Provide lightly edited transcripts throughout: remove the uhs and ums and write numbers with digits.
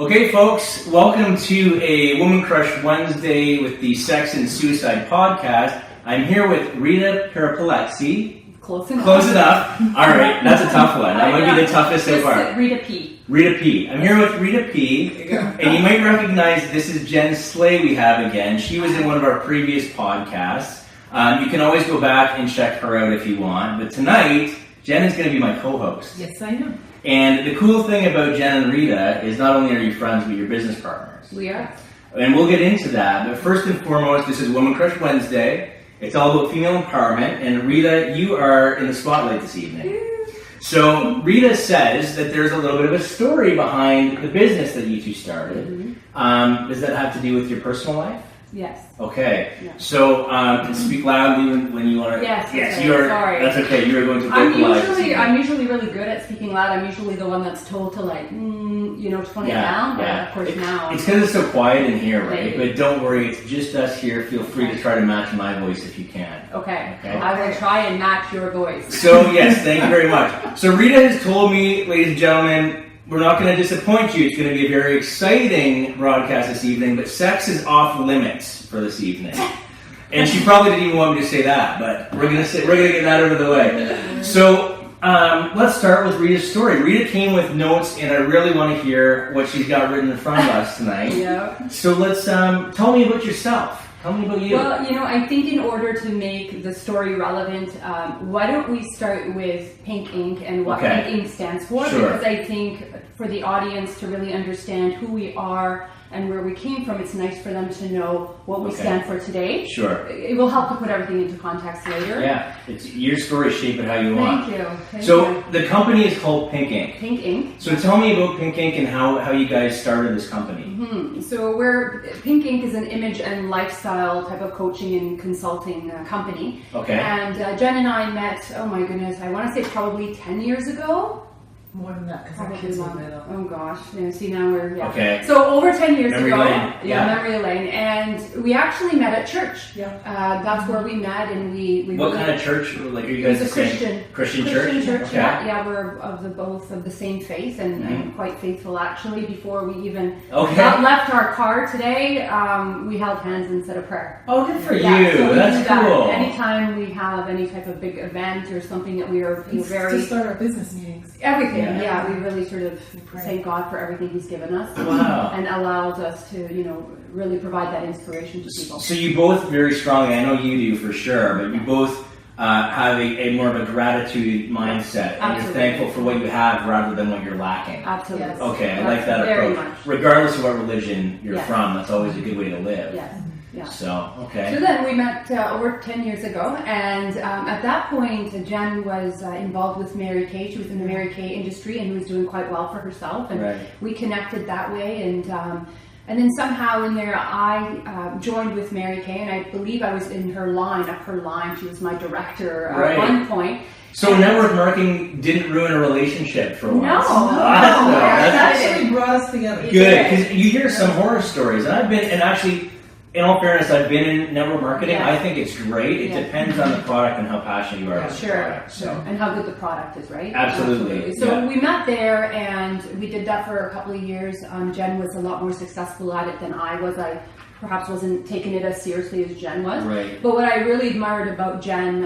Okay, folks, welcome to a Woman Crush Wednesday with the Sex and Suicide podcast. I'm here with Rita Perepelitsky. Close enough. Close enough. All right, that's a tough one. That might be the toughest so far. Rita P. Rita P. I'm here with Rita P. And you might recognize this is Jen Slay we have again. She was in one of our previous podcasts. You can always go back and check her out if you want. But tonight, Jen is going to be my co-host. Yes, I am. And the cool thing about Jen and Rita is not only are you friends, but you're business partners. We are. And we'll get into that. But first and foremost, this is Woman Crush Wednesday. It's all about female empowerment. And Rita, you are in the spotlight this evening. So Rita says that there's a little bit of a story behind the business that you two started. Mm-hmm. Does that have to do with your personal life? Yes. Okay. Yeah. So speak loudly when you want to. Yes. Yes. You are. Sorry. That's okay. You are going to vocalize. I'm usually really good at speaking loud. I'm usually the one that's told to tone it down. But of course now. It's because it's so quiet in here, right? Maybe. But don't worry, it's just us here. Feel free to try to match my voice if you can. Okay. I will try and match your voice. So yes, thank you very much. So Rita has told me, ladies and gentlemen, we're not going to disappoint you. It's going to be a very exciting broadcast this evening, but sex is off limits for this evening. And she probably didn't even want me to say that, but we're going to get that out of the way. So let's start with Rita's story. Rita came with notes, and I really want to hear what she's got written in front of us tonight. Yeah. So let's tell me about yourself. Tell me about you. Well, I think in order to make the story relevant, why don't we start with PinkInk and what PinkInk stands for? Sure. Because I think for the audience to really understand who we are and where we came from, it's nice for them to know what we stand for today. Sure. It will help to put everything into context later. Yeah, it's your story, shape it how you want. Thank you. Thank so you. The company is called PinkInk. PinkInk. So tell me about PinkInk and how you guys started this company. Mm-hmm. So PinkInk is an image and lifestyle type of coaching and consulting company. Okay. And Jen and I met, oh my goodness, I want to say probably 10 years ago. More than that, because our Probably kids were longer. little. Oh gosh, see now we're Okay. So over 10 years Memory ago, lane. Yeah. Memory Lane, and we actually met at church. Yeah. That's where we met, and we. What kind of church? Like, are you guys It's a Christian church? Christian church. Okay. Yeah, we're both of the same faith, and I'm quite faithful actually. Before we even left our car today, we held hands and said a prayer. Oh, good for you. So That's cool. Anytime we have any type of big event or something that we are very to start our business meetings. everything. Yeah, we really sort of thank God for everything He's given us. Wow. And allows us to, really provide that inspiration to people. So you both very strongly, I know you do for sure, but you both have a more of a gratitude mindset. And you're thankful for what you have rather than what you're lacking. Absolutely. Yes. Okay, I like that very approach. much. Regardless of what religion you're from, that's always a good way to live. Yes. Yeah. So, okay. So then we met over 10 years ago, and at that point, Jen was involved with Mary Kay. She was in the Mary Kay industry and was doing quite well for herself, and we connected that way. And then somehow in there, I joined with Mary Kay, and I believe I was in her line, up her line. She was my director at one point. So network marketing didn't ruin a relationship for once. No. That actually brought us together. Good, because you hear some horror stories, and actually, in all fairness, I've been in network marketing. Yeah. I think it's great. It depends on the product and how passionate you are about the product. So. And how good the product is, right? Absolutely. So we met there, and we did that for a couple of years. Jen was a lot more successful at it than I was. I perhaps wasn't taking it as seriously as Jen was. Right. But what I really admired about Jen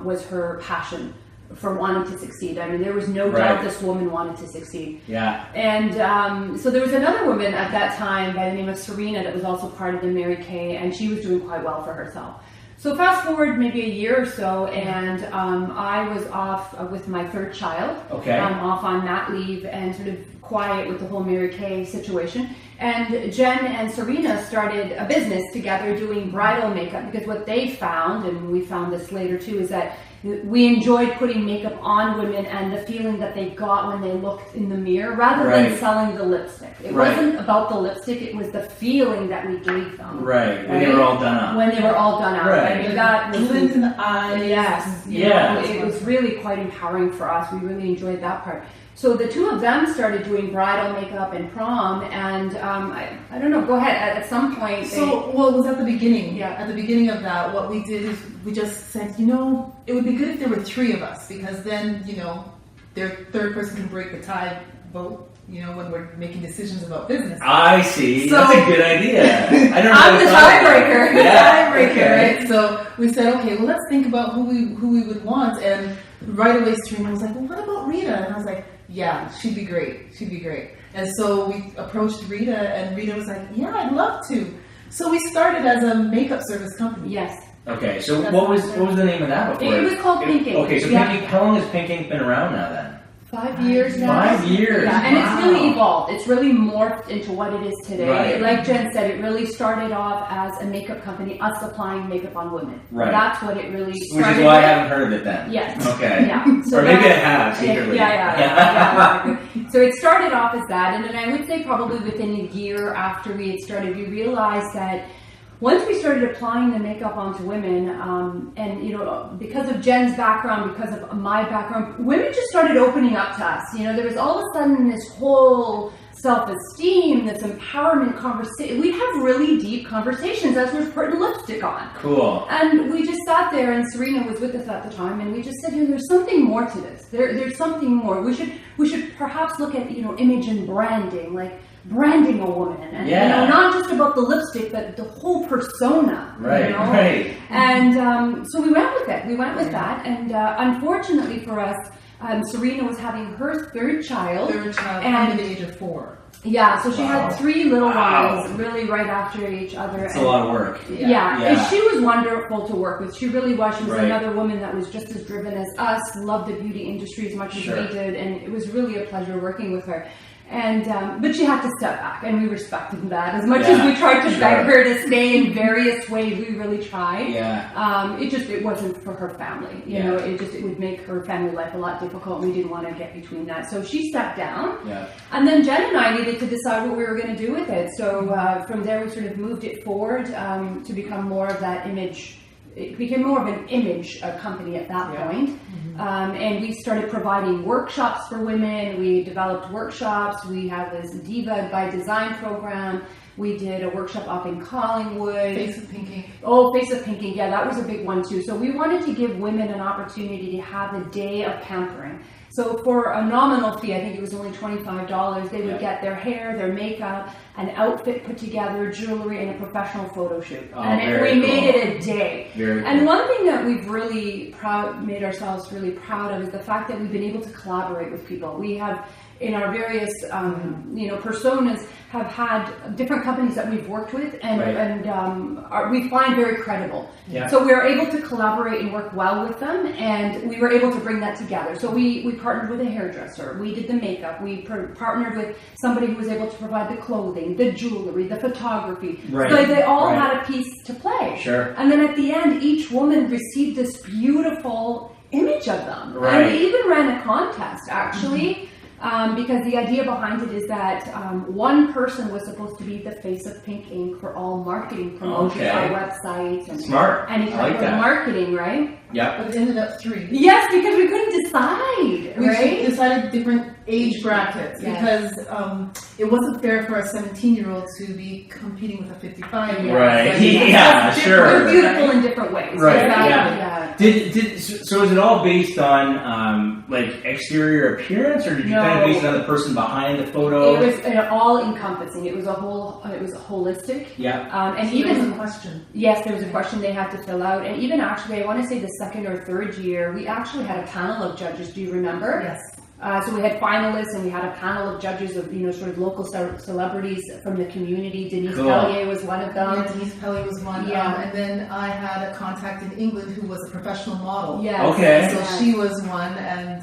was her passion for wanting to succeed. I mean, there was no doubt this woman wanted to succeed. Yeah. And so there was another woman at that time by the name of Serena that was also part of the Mary Kay, and she was doing quite well for herself. So fast forward maybe a year or so, and I was off with my third child. Okay. Off on mat leave and sort of quiet with the whole Mary Kay situation. And Jen and Serena started a business together doing bridal makeup, because what they found, and we found this later too, is that we enjoyed putting makeup on women and the feeling that they got when they looked in the mirror, rather than selling the lipstick. It wasn't about the lipstick, it was the feeling that we gave them. Right, when they were all done up. When they were all done out. Right. I mean, that was Glint in the eyes. Yes. Yeah. It was really quite empowering for us. We really enjoyed that part. So the two of them started doing bridal makeup and prom, and I don't know, go ahead, at some point. So, well, it was at the beginning. Yeah. At the beginning of that, what we did is we just said, it would be good if there were three of us, because then, their third person can break the tie vote, when we're making decisions about business. I see. So- That's a good idea. I don't know. I'm the tiebreaker. Yeah. Tiebreaker, Okay. right? So we said, okay, well, let's think about who we would want. And right away, Serena was like, well, what about Rita? And I was like, yeah, she'd be great. She'd be great. And so we approached Rita, and Rita was like, yeah, I'd love to. So we started as a makeup service company. Yes. Okay, so what was the name of that before? It was called PinkInk. Okay, so Yeah. PinkInk, how long has PinkInk been around now then? 5 years now. 5 years. Yeah, and it's Wow. really evolved. It's really morphed into what it is today. Right. Like Jen said, it really started off as a makeup company, us supplying makeup on women. Right. That's what it really Which started is why I with. haven't heard of it then. Yes. Okay. Yeah. Or maybe I that- have secretly. Yeah, exactly. So it started off as that, and then I would say probably within a year after we had started, we realized that once we started applying the makeup onto women, and because of Jen's background, because of my background, women just started opening up to us. There was all of a sudden this whole self-esteem, this empowerment conversation. We'd have really deep conversations as we're putting lipstick on. Cool. And we just sat there, and Serena was with us at the time, and we just said, there's something more to this. There's something more. We should perhaps look at, image and branding, like branding a woman, and not just about the lipstick, but the whole persona. Right, right. And so we went with it. We went with that, and unfortunately for us, Serena was having her third child. And under the age of 4. Yeah, so she had 3 little Wow. ones, really right after each other. It's a lot of work. Yeah. Yeah. And she was wonderful to work with. She really was. She was Right. another woman that was just as driven as us, loved the beauty industry as much as Sure. we did, and it was really a pleasure working with her. And but she had to step back, and we respected that. As much as we tried to beg her to stay in various ways, we really tried. Yeah. It wasn't for her family. It would make her family life a lot difficult. We didn't want to get between that, so she stepped down. Yeah. And then Jen and I needed to decide what we were going to do with it. So from there, we sort of moved it forward to become more of that image. It became more of an image company at that point. And we started providing workshops for women. We developed workshops. We have this Diva by Design program. We did a workshop up in Collingwood. Face of PinkInk. Oh, Face of PinkInk. Yeah, that was a big one too. So we wanted to give women an opportunity to have a day of pampering. So for a nominal fee, I think it was only $25, they would get their hair, their makeup, an outfit put together, jewelry, and a professional photo shoot. Oh, And we made it a day. Very And cool. one thing that we've really made ourselves really proud of is the fact that we've been able to collaborate with people. We have, in our various personas, have had different companies that we've worked with, and we find very credible. Yeah. So we were able to collaborate and work well with them, and we were able to bring that together. So we partnered with a hairdresser, we did the makeup, we partnered with somebody who was able to provide the clothing, the jewelry, the photography. Right. So they all Right. had a piece to play. Sure. And then at the end, each woman received this beautiful image of them. Right. And they even ran a contest, actually. Because the idea behind it is that one person was supposed to be the face of PinkInk for all marketing promotions, Okay. our websites, and Smart. any I type like of that. marketing, right? Yep. But it ended up 3. Yes, because we couldn't decide, We right? decided different age brackets Yes. because it wasn't fair for a 17-year-old to be competing with a 55-year-old. Right. Like, Yeah, sure. They're beautiful in different ways. Right, Exactly, yeah. So is it all based on like exterior appearance, or did you kind of base it on the person behind the photo? It was all encompassing. It was holistic. Yeah. And So even there was a question. Yes, there was a question they had to fill out. And even actually, I want to say the second or third year, we actually had a panel of judges. Do you remember? Yes. So we had finalists, and we had a panel of judges of, sort of local celebrities from the community. Denise Cool. Pellier was one of them. Denise Pelly was one. Yeah. And then I had a contact in England who was a professional model. Yes. Okay. So yes. she was one, and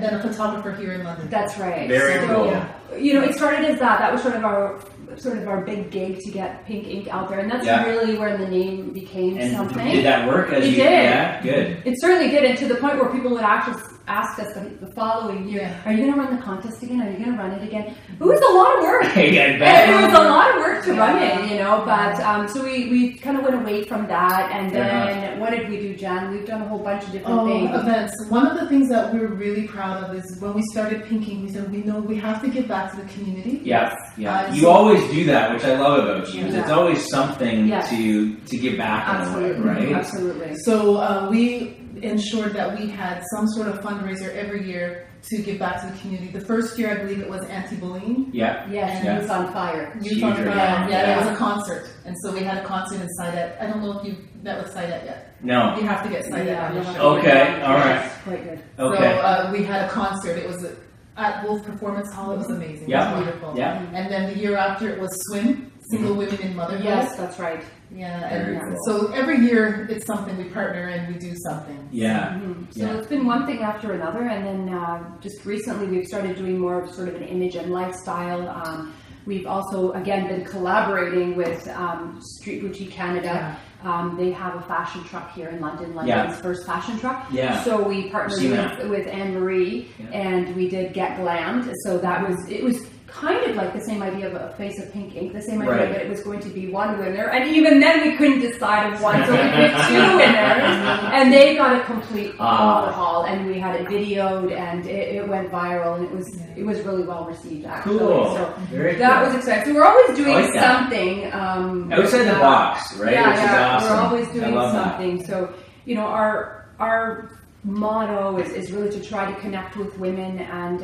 then a photographer here in London. That's right. Very so, cool. It started as that. That was sort of our big gig to get PinkInk out there, and that's Yeah. really where the name became And something. did that work? It did. Yeah, good. It certainly did, and to the point where people would actually ask us the following year, Yeah. are you going to run the contest again? Are you going to run it again? It was a lot of work. Yeah, I bet. It was a lot of work to run it, but so we kind of went away from that, and then what did we do, Jen? We've done a whole bunch of different things. Events. One of the things that we're really proud of is when we started PinkInk, we said we have to give back to the community. Yeah, yeah. You so- always do that, which I love about you. Yeah. It's always something Yes. to give back in a way, Absolutely, right? absolutely. So we ensured that we had some sort of fundraiser every year to give back to the community. The first year, I believe it was anti-bullying. Yeah. Yes, Yeah. Youth on Fire. Youth on Fire. Yeah. Yeah, it was a concert. And so we had a concert in Sidet. I don't know if you've met with Sidet yet. No. You have to get Sidet on your Yeah. show. Okay, all right. Yes, quite good. Okay. So we had a concert. It was at Wolf Performance Hall. It was amazing. Yeah. It was beautiful. Yeah. And then the year after it was Swim, Single Women in Motherhood. Yes, that's right. Yeah, Very and cool. so every year it's something we partner and we do something. Yeah. So it's been one thing after another, and then just recently we've started doing more of sort of an image and lifestyle. We've also, again, been collaborating with Street Boutique Canada. They have a fashion truck here in London, London's first fashion truck. Yeah. So we partnered with Anne-Marie, and we did Get Glammed. So it was kind of like the same idea of a face of PinkInk, the same idea Right. that it was going to be one winner, and even then we couldn't decide of one, so we picked two winners, and they got a complete overhaul, and we had it videoed, and it went viral, and it was really well received, actually. Cool. So Very that cool. was exciting. So we're always doing like that. something Outside the box, right? Yeah, Which is awesome. we're always I doing love that. something. So our motto is really to try to connect with women and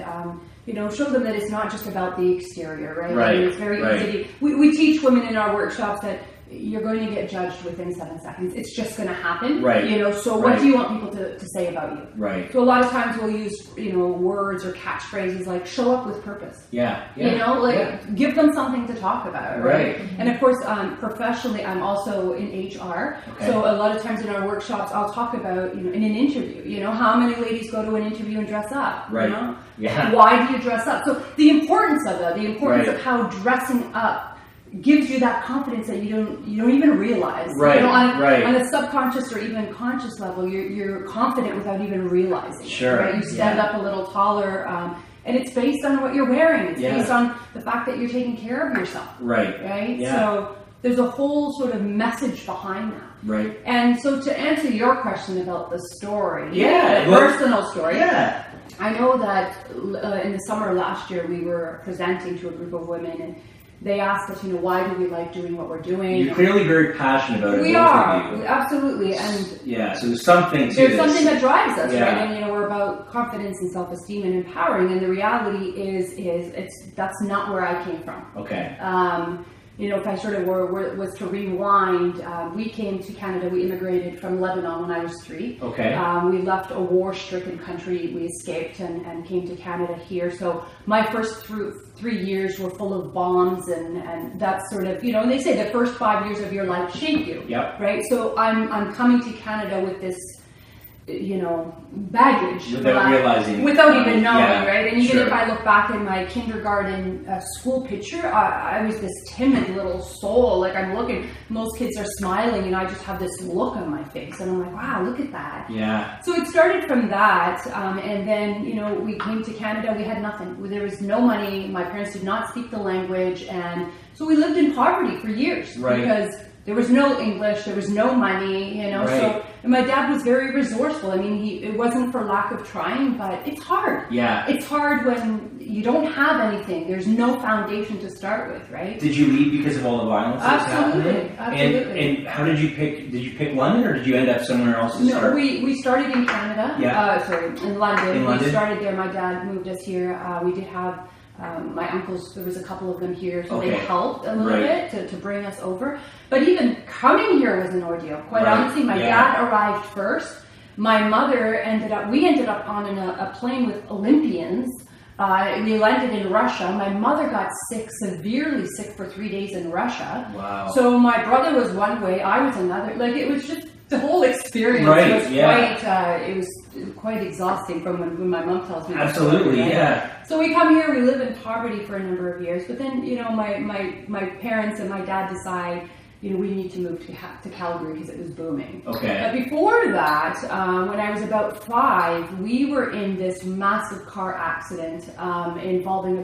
show them that it's not just about the exterior, right? Right, I mean, it's very right. easy. We teach women in our workshops that you're going to get judged within 7 seconds. It's just going to happen, Right, So right. what do you want people to say about you? Right. So a lot of times we'll use words or catchphrases like "show up with purpose." Yeah. Give them something to talk about, right? Right. And of course, professionally, I'm also in HR. Okay. So a lot of times in our workshops, I'll talk about, in an interview, how many ladies go to an interview and dress up, Right. Yeah. Why do you dress up? So the importance of that, the importance Right. of how dressing up gives you that confidence that you don't even realize. Right, right. On a subconscious or even conscious level, you're confident without even realizing. Sure, Right? You stand up a little taller, and it's based on what you're wearing. It's based on the fact that you're taking care of yourself. Right. Right. Yeah. So there's a whole sort of message behind that. Right. And so to answer your question about the story, Yeah, the well, personal story. Yeah. I know that in the summer last year we were presenting to a group of women, and they asked us, why do we like doing what we're doing? You're clearly very passionate about it. We both are, of you. absolutely, and Yeah. So there's something to there's this. something that drives us, Yeah. right? And we're about confidence and self-esteem and empowering. And the reality is that's not where I came from. Okay. If I sort of was to rewind, we came to Canada. We immigrated from Lebanon when I was 3. Okay. We left a war-stricken country. We escaped and came to Canada here. So my first 3 years were full of bombs, and that's sort of, and they say the first 5 years of your life shape you. Yep. Right. So I'm coming to Canada with this, baggage. Without even knowing, right? And even if I look back in my kindergarten school picture, I was this timid little soul. Like I'm looking, most kids are smiling, and I just have this look on my face, and I'm like, wow, look at that. Yeah. So it started from that, and then we came to Canada. We had nothing. There was no money. My parents did not speak the language, and so we lived in poverty for years because there was no English, there was no money, So, and my dad was very resourceful. I mean, it wasn't for lack of trying, but it's hard. Yeah. It's hard when you don't have anything. There's no foundation to start with, right? Did you leave because of all the violence that's Absolutely, happening? absolutely. And how did you pick? Did you pick London, or did you end up somewhere else to No, start? we started in Canada. In London. In London? We started there. My dad moved us here. We did have my uncles. There was a couple of them here, so they helped a little bit to bring us over. But even coming here was an ordeal. Quite honestly, my dad arrived first. My mother we ended up on a plane with Olympians. We landed in Russia. My mother got severely sick for 3 days in Russia. Wow. So my brother was one way, I was another. Like it was just the whole experience was quite exhausting from when my mom tells me. Absolutely, right? yeah. So we come here, we live in poverty for a number of years, but then my parents and my dad decide we need to move to Calgary because it was booming. Okay. But before that, when I was about 5, we were in this massive car accident involving